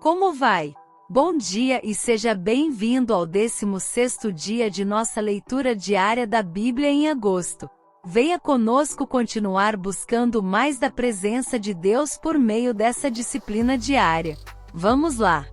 Como vai? Bom dia e seja bem-vindo ao 16º dia de nossa leitura diária da Bíblia em agosto. Venha conosco continuar buscando mais da presença de Deus por meio dessa disciplina diária. Vamos lá!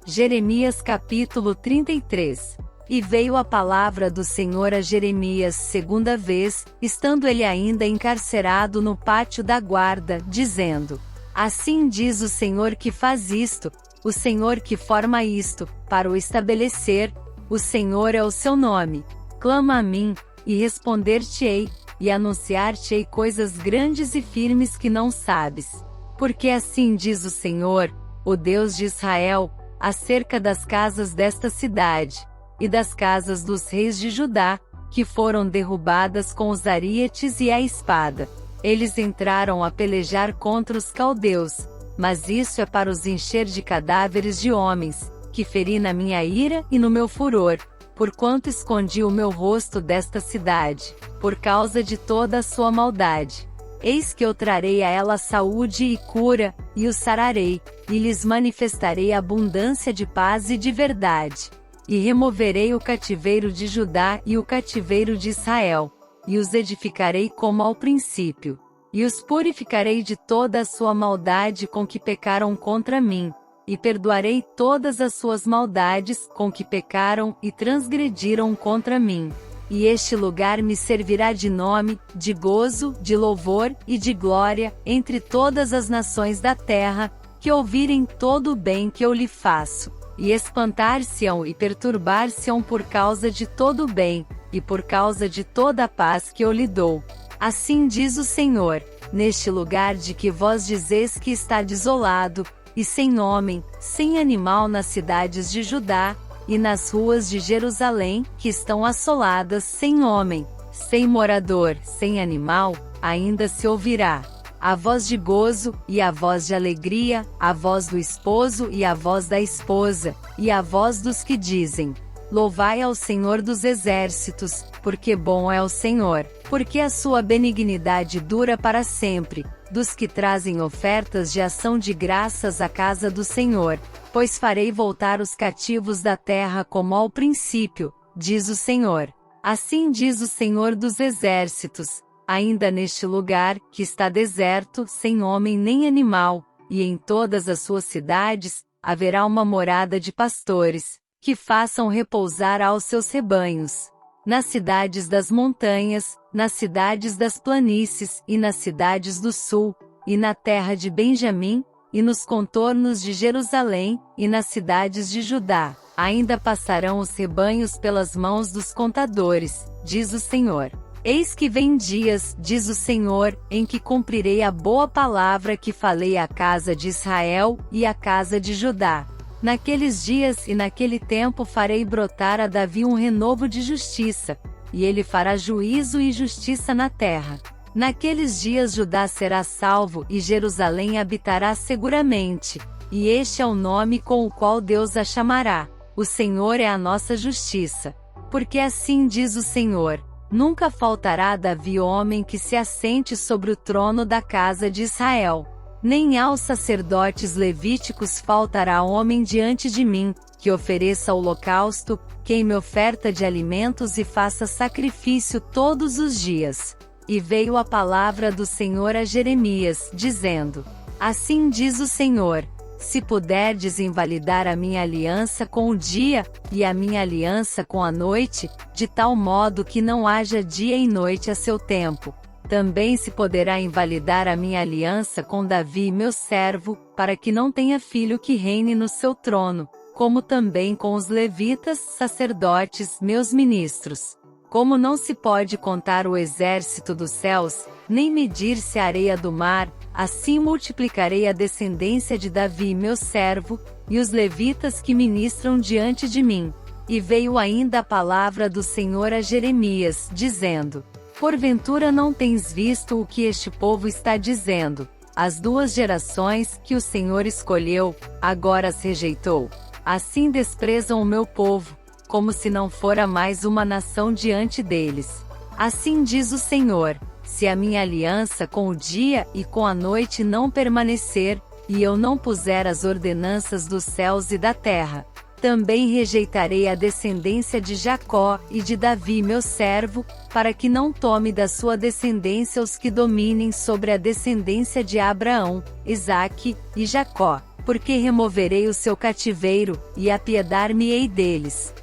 Jeremias capítulo 33. E veio a palavra do Senhor a Jeremias segunda vez, estando ele ainda encarcerado no pátio da guarda, dizendo: Assim diz o Senhor que faz isto, o Senhor que forma isto, para o estabelecer, o Senhor é o seu nome. Clama a mim, e responder-te-ei, e anunciar-te-ei coisas grandes e firmes que não sabes. Porque assim diz o Senhor, o Deus de Israel, acerca das casas desta cidade, e das casas dos reis de Judá, que foram derrubadas com os arietes e a espada. Eles entraram a pelejar contra os caldeus, mas isso é para os encher de cadáveres de homens, que feri na minha ira e no meu furor, porquanto escondi o meu rosto desta cidade, por causa de toda a sua maldade. Eis que eu trarei a ela saúde e cura, e os sararei, e lhes manifestarei abundância de paz e de verdade. E removerei o cativeiro de Judá e o cativeiro de Israel, e os edificarei como ao princípio, e os purificarei de toda a sua maldade com que pecaram contra mim, e perdoarei todas as suas maldades com que pecaram e transgrediram contra mim. E este lugar me servirá de nome, de gozo, de louvor e de glória, entre todas as nações da terra, que ouvirem todo o bem que eu lhe faço. E espantar-se-ão e perturbar-se-ão por causa de todo o bem, e por causa de toda a paz que eu lhe dou. Assim diz o Senhor, neste lugar de que vós dizeis que está desolado, e sem homem, sem animal nas cidades de Judá, e nas ruas de Jerusalém, que estão assoladas sem homem, sem morador, sem animal, ainda se ouvirá a voz de gozo, e a voz de alegria, a voz do esposo e a voz da esposa, e a voz dos que dizem: Louvai ao Senhor dos exércitos, porque bom é o Senhor, porque a sua benignidade dura para sempre, dos que trazem ofertas de ação de graças à casa do Senhor, pois farei voltar os cativos da terra como ao princípio, diz o Senhor. Assim diz o Senhor dos exércitos: ainda neste lugar, que está deserto, sem homem nem animal, e em todas as suas cidades, haverá uma morada de pastores, que façam repousar aos seus rebanhos. Nas cidades das montanhas, nas cidades das planícies, e nas cidades do sul, e na terra de Benjamim, e nos contornos de Jerusalém, e nas cidades de Judá, ainda passarão os rebanhos pelas mãos dos contadores, diz o Senhor. Eis que vem dias, diz o Senhor, em que cumprirei a boa palavra que falei à casa de Israel e à casa de Judá. Naqueles dias e naquele tempo farei brotar a Davi um renovo de justiça, e ele fará juízo e justiça na terra. Naqueles dias Judá será salvo e Jerusalém habitará seguramente, e este é o nome com o qual Deus a chamará: o Senhor é a nossa justiça. Porque assim diz o Senhor: nunca faltará a Davi homem que se assente sobre o trono da casa de Israel. Nem aos sacerdotes levíticos faltará homem diante de mim, que ofereça holocausto, queime oferta de alimentos e faça sacrifício todos os dias. E veio a palavra do Senhor a Jeremias, dizendo: Assim diz o Senhor: se puderdes invalidar a minha aliança com o dia, e a minha aliança com a noite, de tal modo que não haja dia e noite a seu tempo, também se poderá invalidar a minha aliança com Davi meu servo, para que não tenha filho que reine no seu trono, como também com os levitas, sacerdotes, meus ministros. Como não se pode contar o exército dos céus, nem medir-se a areia do mar, assim multiplicarei a descendência de Davi meu servo, e os levitas que ministram diante de mim. E veio ainda a palavra do Senhor a Jeremias, dizendo: porventura não tens visto o que este povo está dizendo? As duas gerações que o Senhor escolheu, agora as rejeitou. Assim desprezam o meu povo, como se não fora mais uma nação diante deles. Assim diz o Senhor: se a minha aliança com o dia e com a noite não permanecer, e eu não puser as ordenanças dos céus e da terra, também rejeitarei a descendência de Jacó e de Davi meu servo, para que não tome da sua descendência os que dominem sobre a descendência de Abraão, Isaque e Jacó, porque removerei o seu cativeiro, e apiedar-me-ei deles.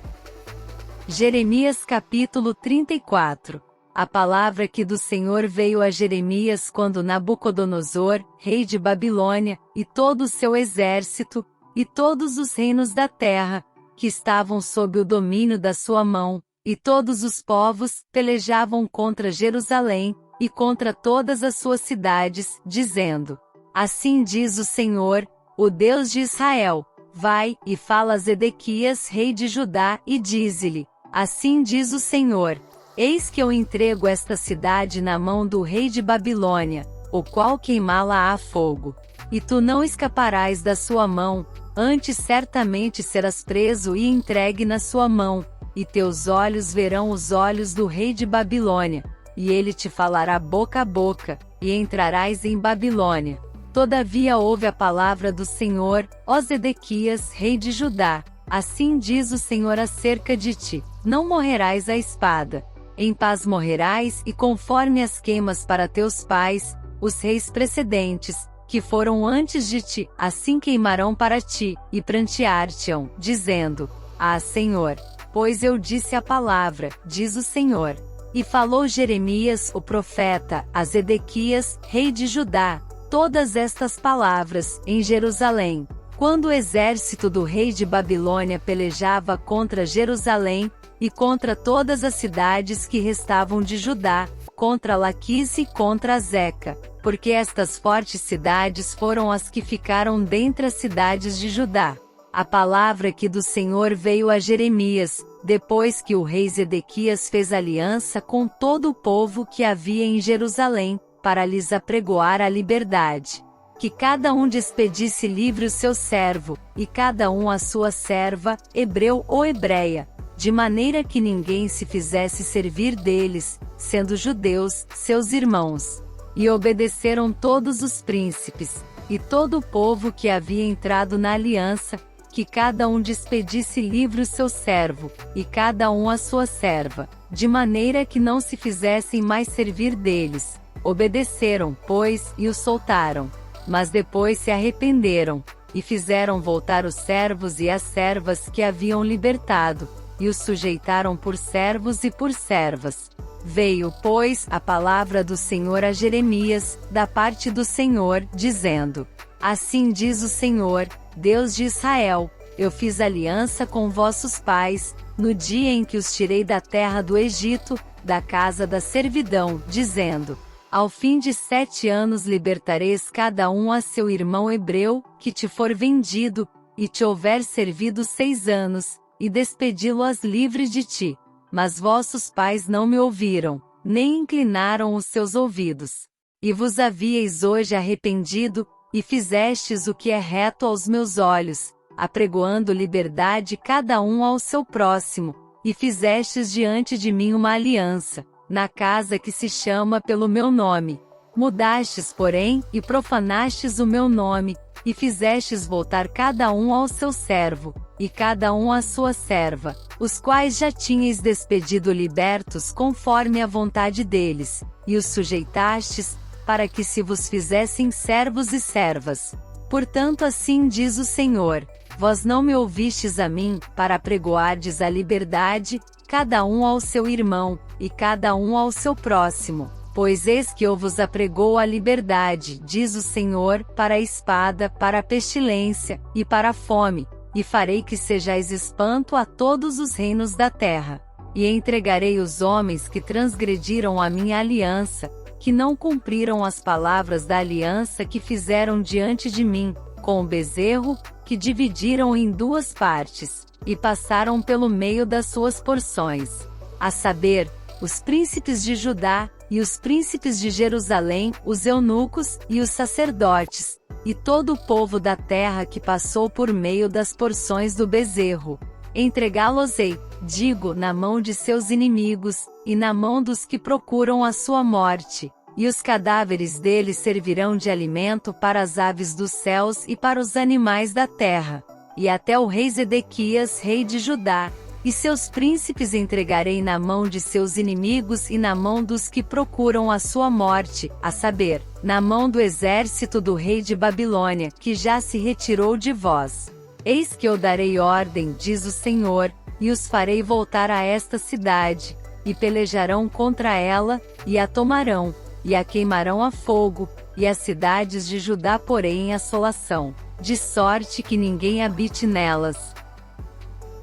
Jeremias capítulo 34. A palavra que do Senhor veio a Jeremias quando Nabucodonosor, rei de Babilônia, e todo o seu exército, e todos os reinos da terra, que estavam sob o domínio da sua mão, e todos os povos, pelejavam contra Jerusalém, e contra todas as suas cidades, dizendo: Assim diz o Senhor, o Deus de Israel, vai, e fala a Zedequias rei de Judá, e dize-lhe: Assim diz o Senhor, eis que eu entrego esta cidade na mão do rei de Babilônia, o qual queimá-la a fogo. E tu não escaparás da sua mão, antes certamente serás preso e entregue na sua mão, e teus olhos verão os olhos do rei de Babilônia, e ele te falará boca a boca, e entrarás em Babilônia. Todavia ouve a palavra do Senhor, ó Zedequias, rei de Judá. Assim diz o Senhor acerca de ti: não morrerás à espada. Em paz morrerás, e conforme as queimas para teus pais, os reis precedentes, que foram antes de ti, assim queimarão para ti, e prantear-te-ão, dizendo: Ah, Senhor! Pois eu disse a palavra, diz o Senhor. E falou Jeremias, o profeta, a Zedequias, rei de Judá, todas estas palavras, em Jerusalém, quando o exército do rei de Babilônia pelejava contra Jerusalém, e contra todas as cidades que restavam de Judá, contra Laquis e contra Azeca, porque estas fortes cidades foram as que ficaram dentre as cidades de Judá. A palavra que do Senhor veio a Jeremias, depois que o rei Zedequias fez aliança com todo o povo que havia em Jerusalém, para lhes apregoar a liberdade. Que cada um despedisse livre o seu servo, e cada um a sua serva, hebreu ou hebreia, de maneira que ninguém se fizesse servir deles, sendo judeus, seus irmãos. E obedeceram todos os príncipes, e todo o povo que havia entrado na aliança, que cada um despedisse livre o seu servo, e cada um a sua serva, de maneira que não se fizessem mais servir deles. Obedeceram, pois, e os soltaram. Mas depois se arrependeram, e fizeram voltar os servos e as servas que haviam libertado, e os sujeitaram por servos e por servas. Veio, pois, a palavra do Senhor a Jeremias, da parte do Senhor, dizendo: Assim diz o Senhor, Deus de Israel, eu fiz aliança com vossos pais, no dia em que os tirei da terra do Egito, da casa da servidão, dizendo: Ao fim de 7 anos libertareis cada um a seu irmão hebreu, que te for vendido, e te houver servido 6 anos, e despedi-lo-as livre de ti. Mas vossos pais não me ouviram, nem inclinaram os seus ouvidos. E vos havíeis hoje arrependido, e fizestes o que é reto aos meus olhos, apregoando liberdade cada um ao seu próximo, e fizestes diante de mim uma aliança, na casa que se chama pelo meu nome. Mudastes, porém, e profanastes o meu nome, e fizestes voltar cada um ao seu servo, e cada um à sua serva, os quais já tinhais despedido libertos conforme a vontade deles, e os sujeitastes, para que se vos fizessem servos e servas. Portanto assim diz o Senhor, vós não me ouvistes a mim, para apregoardes a liberdade, cada um ao seu irmão, e cada um ao seu próximo. Pois eis que eu vos apregou a liberdade, diz o Senhor, para a espada, para a pestilência, e para a fome, e farei que sejais espanto a todos os reinos da terra. E entregarei os homens que transgrediram a minha aliança, que não cumpriram as palavras da aliança que fizeram diante de mim, com o bezerro, que dividiram em 2 partes, e passaram pelo meio das suas porções. A saber, os príncipes de Judá, e os príncipes de Jerusalém, os eunucos, e os sacerdotes, e todo o povo da terra que passou por meio das porções do bezerro. Entregá-los-ei, digo, na mão de seus inimigos, e na mão dos que procuram a sua morte. e os cadáveres deles servirão de alimento para as aves dos céus e para os animais da terra. E até o rei Zedequias, rei de Judá, e seus príncipes entregarei na mão de seus inimigos e na mão dos que procuram a sua morte, a saber, na mão do exército do rei de Babilônia, que já se retirou de vós. Eis que eu darei ordem, diz o Senhor, e os farei voltar a esta cidade, e pelejarão contra ela, e a tomarão, e a queimarão a fogo, e as cidades de Judá porém em assolação, de sorte que ninguém habite nelas.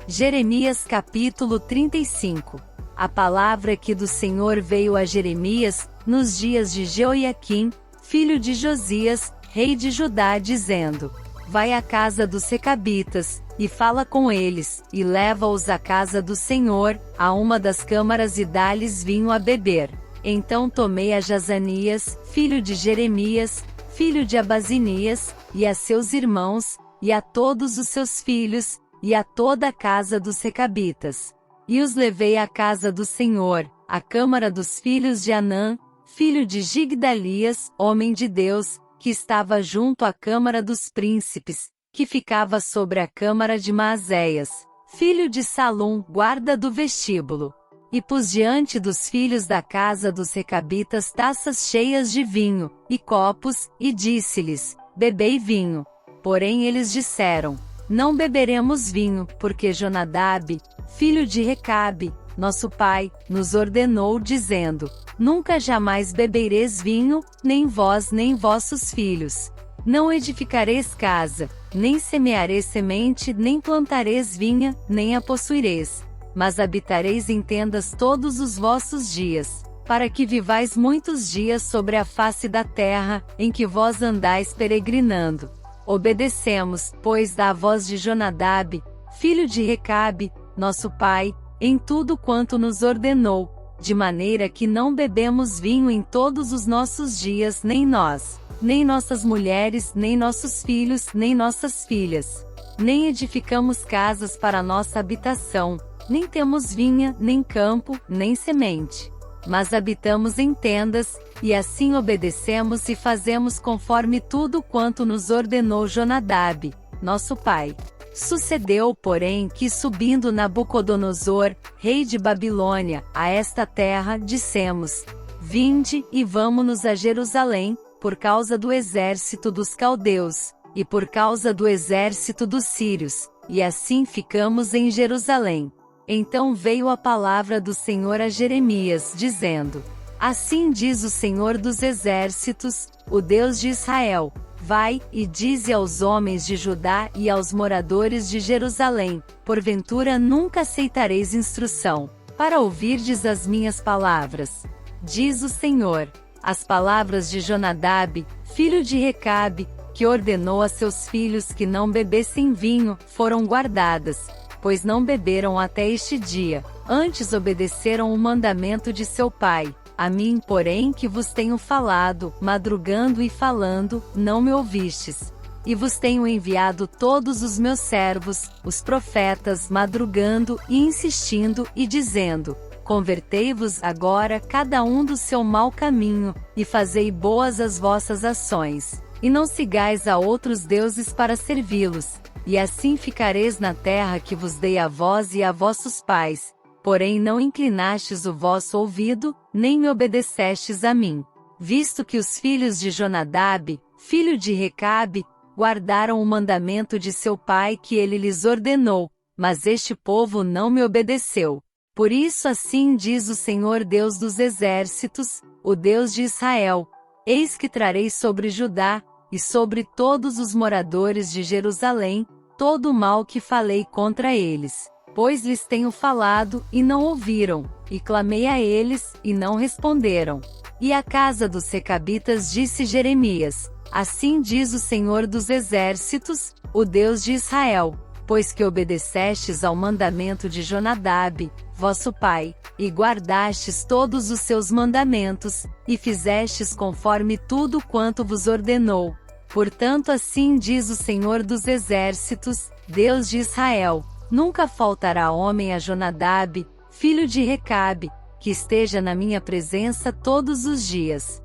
Jeremias capítulo 35. A palavra que do Senhor veio a Jeremias, nos dias de Jeoiaquim, filho de Josias, rei de Judá, dizendo: Vai à casa dos Recabitas, e fala com eles, e leva-os à casa do Senhor, a uma das câmaras e dá-lhes vinho a beber. Então tomei a Jazanias, filho de Jeremias, filho de Abazinias, e a seus irmãos, e a todos os seus filhos, e a toda a casa dos Recabitas. E os levei à casa do Senhor, à câmara dos filhos de Anã, filho de Gigdalias, homem de Deus, que estava junto à câmara dos príncipes, que ficava sobre a câmara de Maazéias, filho de Salum, guarda do vestíbulo. E pus diante dos filhos da casa dos Recabitas taças cheias de vinho, e copos, e disse-lhes: Bebei vinho. Porém eles disseram: Não beberemos vinho, porque Jonadab, filho de Recabe, nosso pai, nos ordenou dizendo: Nunca jamais bebereis vinho, nem vós nem vossos filhos. Não edificareis casa, nem semeareis semente, nem plantareis vinha, nem a possuireis. Mas habitareis em tendas todos os vossos dias, para que vivais muitos dias sobre a face da terra, em que vós andais peregrinando. Obedecemos, pois, à voz de Jonadab, filho de Recabe, nosso pai, em tudo quanto nos ordenou, de maneira que não bebemos vinho em todos os nossos dias, nem nós, nem nossas mulheres, nem nossos filhos, nem nossas filhas. Nem edificamos casas para nossa habitação, nem temos vinha, nem campo, nem semente. Mas habitamos em tendas, e assim obedecemos e fazemos conforme tudo quanto nos ordenou Jonadab, nosso pai. Sucedeu, porém, que subindo Nabucodonosor, rei de Babilônia, a esta terra, dissemos: Vinde, e vamo-nos a Jerusalém, por causa do exército dos caldeus, e por causa do exército dos sírios, e assim ficamos em Jerusalém. Então veio a palavra do Senhor a Jeremias, dizendo: Assim diz o Senhor dos exércitos, o Deus de Israel: Vai, e dize aos homens de Judá e aos moradores de Jerusalém: Porventura nunca aceitareis instrução, para ouvirdes as minhas palavras. Diz o Senhor: As palavras de Jonadab, filho de Recabe, que ordenou a seus filhos que não bebessem vinho, foram guardadas, pois não beberam até este dia, antes obedeceram o mandamento de seu pai. A mim, porém, que vos tenho falado, madrugando e falando, não me ouvistes. E vos tenho enviado todos os meus servos, os profetas, madrugando e insistindo e dizendo: Convertei-vos agora cada um do seu mau caminho, e fazei boas as vossas ações, e não sigais a outros deuses para servi-los, e assim ficareis na terra que vos dei a vós e a vossos pais. Porém não inclinastes o vosso ouvido, nem me obedecestes a mim. Visto que os filhos de Jonadab, filho de Recabe, guardaram o mandamento de seu pai que ele lhes ordenou, mas este povo não me obedeceu. Por isso assim diz o Senhor Deus dos exércitos, o Deus de Israel: Eis que trarei sobre Judá, e sobre todos os moradores de Jerusalém, todo o mal que falei contra eles. Pois lhes tenho falado, e não ouviram, e clamei a eles, e não responderam. E à casa dos Recabitas disse Jeremias: Assim diz o Senhor dos exércitos, o Deus de Israel: Pois que obedecestes ao mandamento de Jonadab, vosso pai, e guardastes todos os seus mandamentos, e fizestes conforme tudo quanto vos ordenou. Portanto assim diz o Senhor dos exércitos, Deus de Israel: Nunca faltará homem a Jonadab, filho de Recabe, que esteja na minha presença todos os dias.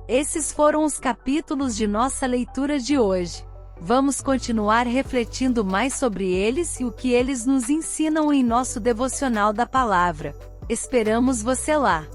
Esses foram os capítulos de nossa leitura de hoje. Vamos continuar refletindo mais sobre eles e o que eles nos ensinam em nosso devocional da palavra. Esperamos você lá!